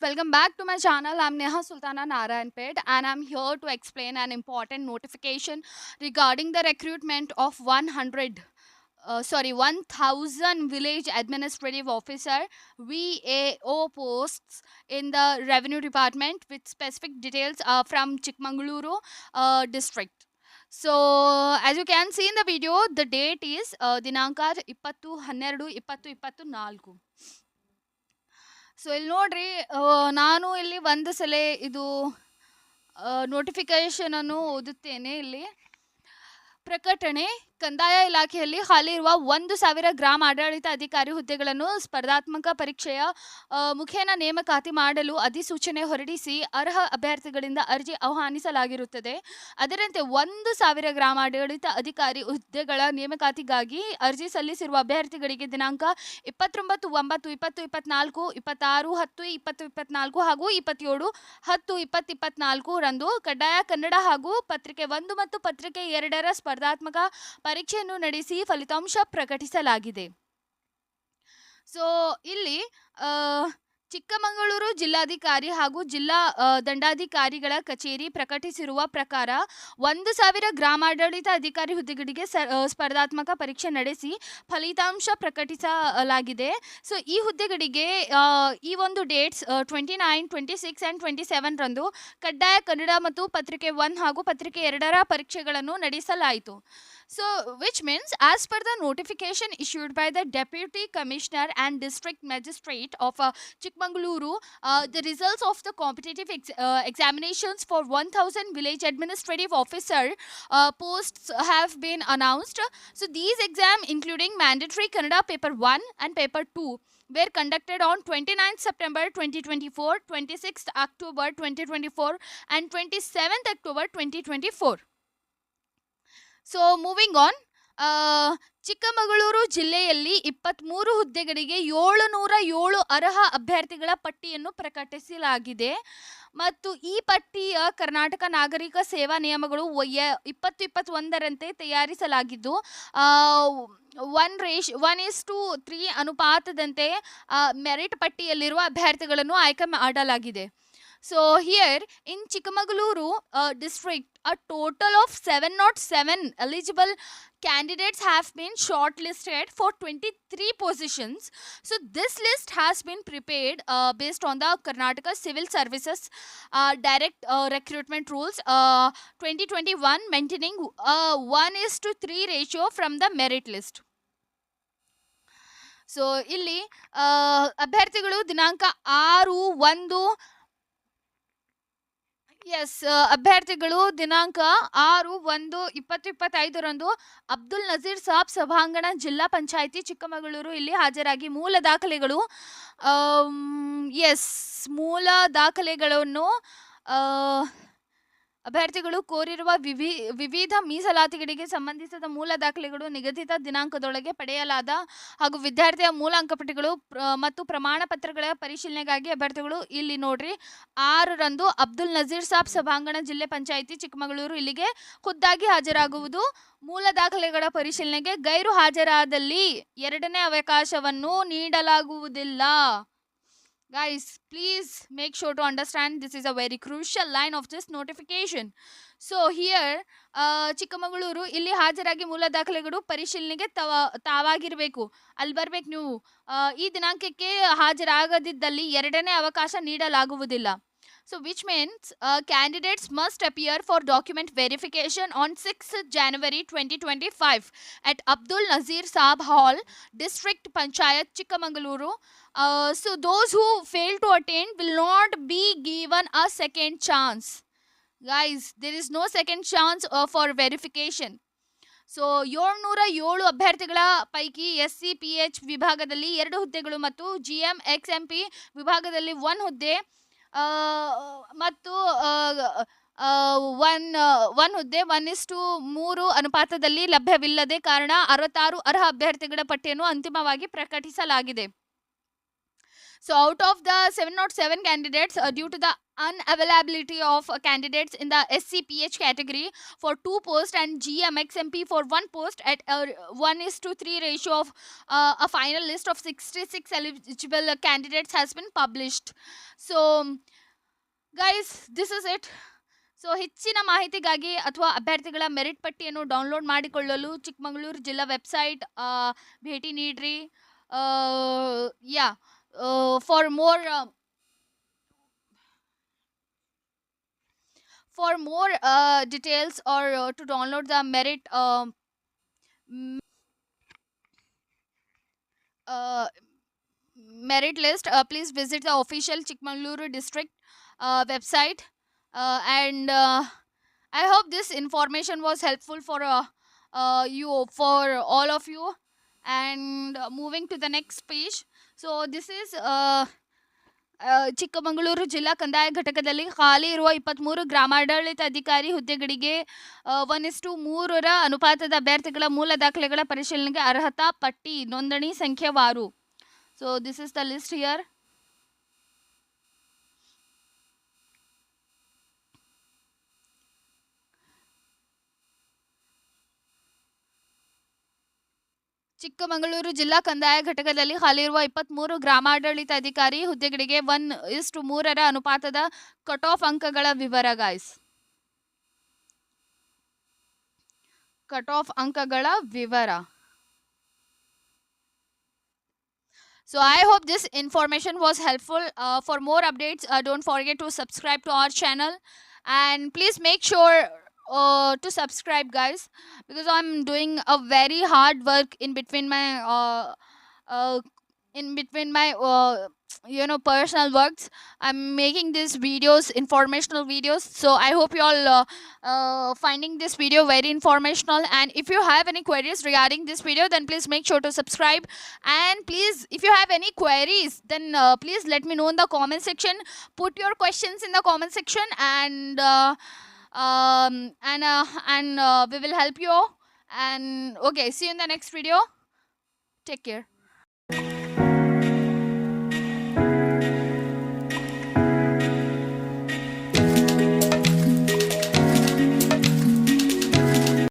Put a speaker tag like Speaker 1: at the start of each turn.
Speaker 1: welcome back to my channel. I'm Neha Sultana Narayanpet and I'm here to explain an important notification regarding the recruitment of 1000 village administrative officer VAO posts in the revenue department with specific details from Chikmagaluru district. So as you can see in the video, the date is ದಿನಾಂಕ 20/12/2024. So ಇಲ್ಲಿ ನೋಡ್ರಿ, ನಾನು ಇಲ್ಲಿ ಒಂದು ಸಲ ಇದು notification ಓದುತ್ತೇನೆ. ಇಲ್ಲಿ ಪ್ರಕಟಣೆ: ಕಂದಾಯ ಇಲಾಖೆಯಲ್ಲಿ ಖಾಲಿ ಇರುವ 1000 ಗ್ರಾಮ ಆಡಳಿತ ಅಧಿಕಾರಿ ಹುದ್ದೆಗಳನ್ನು ಸ್ಪರ್ಧಾತ್ಮಕ ಪರೀಕ್ಷೆಯ ಮುಖೇನ ನೇಮಕಾತಿ ಮಾಡಲು ಅಧಿಸೂಚನೆ ಹೊರಡಿಸಿ ಅರ್ಹ ಅಭ್ಯರ್ಥಿಗಳಿಂದ ಅರ್ಜಿ ಆಹ್ವಾನಿಸಲಾಗಿರುತ್ತದೆ. ಅದರಂತೆ 1000 ಗ್ರಾಮ ಆಡಳಿತ ಅಧಿಕಾರಿ ಹುದ್ದೆಗಳ ನೇಮಕಾತಿಗಾಗಿ ಅರ್ಜಿ ಸಲ್ಲಿಸಿರುವ ಅಭ್ಯರ್ಥಿಗಳಿಗೆ ದಿನಾಂಕ 29/9/2024, 26/10/2024 ಹಾಗೂ 27/10/2024 ರಂದು ಕಡ್ಡಾಯ ಕನ್ನಡ ಹಾಗೂ ಪತ್ರಿಕೆ 1 ಮತ್ತು ಪತ್ರಿಕೆ 2ರ ಸ್ಪರ್ಧಾತ್ಮಕ ಪರೀಕ್ಷೆಯನ್ನು ನಡೆಸಿ ಫಲಿತಾಂಶ ಪ್ರಕಟಿಸಲಾಗಿದೆ. ಸೊ ಇಲ್ಲಿ ಚಿಕ್ಕಮಗಳೂರು ಜಿಲ್ಲಾಧಿಕಾರಿ ಹಾಗೂ ಜಿಲ್ಲಾ ದಂಡಾಧಿಕಾರಿಗಳ ಕಚೇರಿ ಪ್ರಕಟಿಸಿರುವ ಪ್ರಕಾರ 1000 ಗ್ರಾಮಾಡಳಿತ ಅಧಿಕಾರಿ ಹುದ್ದೆಗಳಿಗೆ ಸ್ಪರ್ಧಾತ್ಮಕ ಪರೀಕ್ಷೆ ನಡೆಸಿ ಫಲಿತಾಂಶ ಪ್ರಕಟಿಸಲಾಗಿದೆ. ಸೊ ಈ ಹುದ್ದೆಗಳಿಗೆ ಈ ಒಂದು ಡೇಟ್ಸ್ 29, 26 ಆ್ಯಂಡ್ 27 ರಂದು ಕಡ್ಡಾಯ ಕನ್ನಡ ಮತ್ತು ಪತ್ರಿಕೆ 1 ಹಾಗೂ ಪತ್ರಿಕೆ 2ರ ಪರೀಕ್ಷೆಗಳನ್ನು ನಡೆಸಲಾಯಿತು. So which means, as per the notification issued by the Deputy Commissioner and District Magistrate of Chikmagaluru, the results of the competitive examinations for 1000 village administrative officer posts have been announced. So these exams, including mandatory Kannada paper 1 and paper 2, were conducted on 29th September 2024, 26th October 2024 and 27th October 2024. So moving on, Chikkamagaluru ಜಿಲ್ಲೆಯಲ್ಲಿ 23 ಹುದ್ದೆಗಳಿಗೆ 707 ಅರ್ಹ ಅಭ್ಯರ್ಥಿಗಳ ಪಟ್ಟಿಯನ್ನು ಪ್ರಕಟಿಸಲಾಗಿದೆ ಮತ್ತು ಈ ಪಟ್ಟಿಯ ಕರ್ನಾಟಕ ನಾಗರಿಕ ಸೇವಾ ನಿಯಮಗಳು 2021ರಂತೆ ತಯಾರಿಸಲಾಗಿದ್ದು 1:3 ಅನುಪಾತದಂತೆ ಮೆರಿಟ್ ಪಟ್ಟಿಯಲ್ಲಿರುವ ಅಭ್ಯರ್ಥಿಗಳನ್ನು ಆಯ್ಕೆ ಮಾಡಲಾಗಿದೆ. So here in Chikmagaluru district, a total of 707 eligible candidates have been shortlisted for 23 positions. So this list has been prepared based on the Karnataka Civil Services Direct Recruitment Rules 2021, maintaining 1:3 ratio from the merit list. So ಇಲ್ಲಿ ಅಭ್ಯರ್ಥಿಗಳು ದಿನಾಂಕ 6/1 ಅಭ್ಯರ್ಥಿಗಳು ದಿನಾಂಕ 6/1/2025 ರಂದು ಅಬ್ದುಲ್ ನಜೀರ್ ಸಾಬ್ ಸಭಾಂಗಣ ಜಿಲ್ಲಾ ಪಂಚಾಯಿತಿ ಚಿಕ್ಕಮಗಳೂರು ಇಲ್ಲಿ ಹಾಜರಾಗಿ ಮೂಲ ದಾಖಲೆಗಳನ್ನು ಅಭ್ಯರ್ಥಿಗಳು ಕೋರಿರುವ ವಿವಿಧ ಮೀಸಲಾತಿಗಳಿಗೆ ಸಂಬಂಧಿಸಿದ ಮೂಲ ದಾಖಲೆಗಳು ನಿಗದಿತ ದಿನಾಂಕದೊಳಗೆ ಪಡೆಯಲಾದ ಹಾಗೂ ವಿದ್ಯಾರ್ಥಿಯ ಮೂಲ ಅಂಕಪಟ್ಟಿಗಳು ಮತ್ತು ಪ್ರಮಾಣ ಪತ್ರಗಳ ಪರಿಶೀಲನೆಗಾಗಿ ಅಭ್ಯರ್ಥಿಗಳು ಇಲ್ಲಿ ನೋಡ್ರಿ 6 ರಂದು ಅಬ್ದುಲ್ ನಜೀರ್ ಸಾಬ್ ಸಭಾಂಗಣ ಜಿಲ್ಲೆ ಪಂಚಾಯಿತಿ ಚಿಕ್ಕಮಗಳೂರು ಇಲ್ಲಿಗೆ ಖುದ್ದಾಗಿ ಹಾಜರಾಗುವುದು. ಮೂಲ ದಾಖಲೆಗಳ ಪರಿಶೀಲನೆಗೆ ಗೈರು ಹಾಜರಾದಲ್ಲಿ 2ನೇ ಅವಕಾಶವನ್ನು ನೀಡಲಾಗುವುದಿಲ್ಲ. Guys, please make sure to understand this is a very crucial line of this notification. So here Chikkamagaluru ಇಲ್ಲಿ ಹಾಜರಾಗಿ ಮೂಲ ದಾಖಲೆಗಳು ಪರಿಶೀಲನೆಗೆ ತಾವಾಗಿರಬೇಕು, ಅಲ್ಲಿ ಬರ್ಬೇಕು ನೀವು. ಈ ದಿನಾಂಕಕ್ಕೆ ಹಾಜರಾಗದಿದ್ದಲ್ಲಿ 2ನೇ ಅವಕಾಶ ನೀಡಲಾಗುವುದಿಲ್ಲ. So which means candidates must appear for document verification on 6th January 2025 at Abdul Nazir Saab Hall, District Panchayat, Chikmagaluru. So those who fail to attend will not be given a second chance. Guys, there is no second chance for verification. So 707 ಅಭ್ಯರ್ಥಿಗಳ ಪೈಕಿ SCPH ವಿಭಾಗದಲ್ಲಿ 2 ಹುದ್ದೆಗಳು ಮತ್ತು GM XMP ವಿಭಾಗದಲ್ಲಿ 1 ಹುದ್ದೆ ಮತ್ತು 1 ಹುದ್ದೆ 1:3 ಅನುಪಾತದಲ್ಲಿ ಲಭ್ಯವಿಲ್ಲದೆ ಕಾರಣ 66 ಅರ್ಹ ಅಭ್ಯರ್ಥಿಗಳ ಪಟ್ಟಿಯನ್ನು ಅಂತಿಮವಾಗಿ ಪ್ರಕಟಿಸಲಾಗಿದೆ. So out of the 707 candidates, due to the unavailability of candidates in the SCPH category for 2 posts and GMXMP for 1 post at 1:3 ratio of a final list of 66 eligible candidates has been published. So guys, this is it. So ಹೆಚ್ಚಿನ ಮಾಹಿತಿಗಾಗಿ ಅಥವಾ ಅಭ್ಯರ್ಥಿಗಳ merit ಪಟ್ಟಿಯನ್ನು download ಮಾಡಿಕೊಳ್ಳಲು ಚಿಕ್ಕಮಗಳೂರು ಜಿಲ್ಲಾ website ಭೇಟಿ ನೀಡ್ರಿ. ಯಾ for more details or to download the merit list, please visit the official Chikmagaluru district website. And I hope this information was helpful for all of you. And moving to the next page. So this is Chikkamagaluru ಜಿಲ್ಲಾ ಕಂದಾಯ ಘಟಕದಲ್ಲಿ ಖಾಲಿ ಇರುವ 23 ಗ್ರಾಮಾಡಳಿತ ಅಧಿಕಾರಿ ಹುದ್ದೆಗಳಿಗೆ 1:3 ಅನುಪಾತದ ಅಭ್ಯರ್ಥಿಗಳ ಮೂಲ ದಾಖಲೆಗಳ ಪರಿಶೀಲನೆಗೆ ಅರ್ಹತಾ ಪಟ್ಟಿ ನೋಂದಣಿ ಸಂಖ್ಯೆವಾರು. So this is the list here. Chikkamagaluru ಜಿಲ್ಲಾ ಕಂದಾಯ ಘಟಕದಲ್ಲಿ ಖಾಲಿ ಇರುವ 23 ಗ್ರಾಮಾಡಳಿತ ಅಧಿಕಾರಿ ಹುದ್ದೆಗಳಿಗೆ 1:3 ಅನುಪಾತದ ಕಟ್ ಆಫ್ ಅಂಕಗಳ ವಿವರ ಗೈಸ್. ಕಟ್ ಆಫ್ ಅಂಕಗಳ ವಿವರ. So I hope this information was helpful. For more updates, don't forget to subscribe to our channel, and please make sure to subscribe guys, because I'm doing a very hard work in between my personal works. I'm making these videos, informational videos, so I hope you all finding this video very informational. And if you have any queries regarding this video, then please make sure to subscribe. And please, if you have any queries, then please let me know in the comment section. Put your questions in the comment section, and we will help you. And okay, see you in the next video. Take care.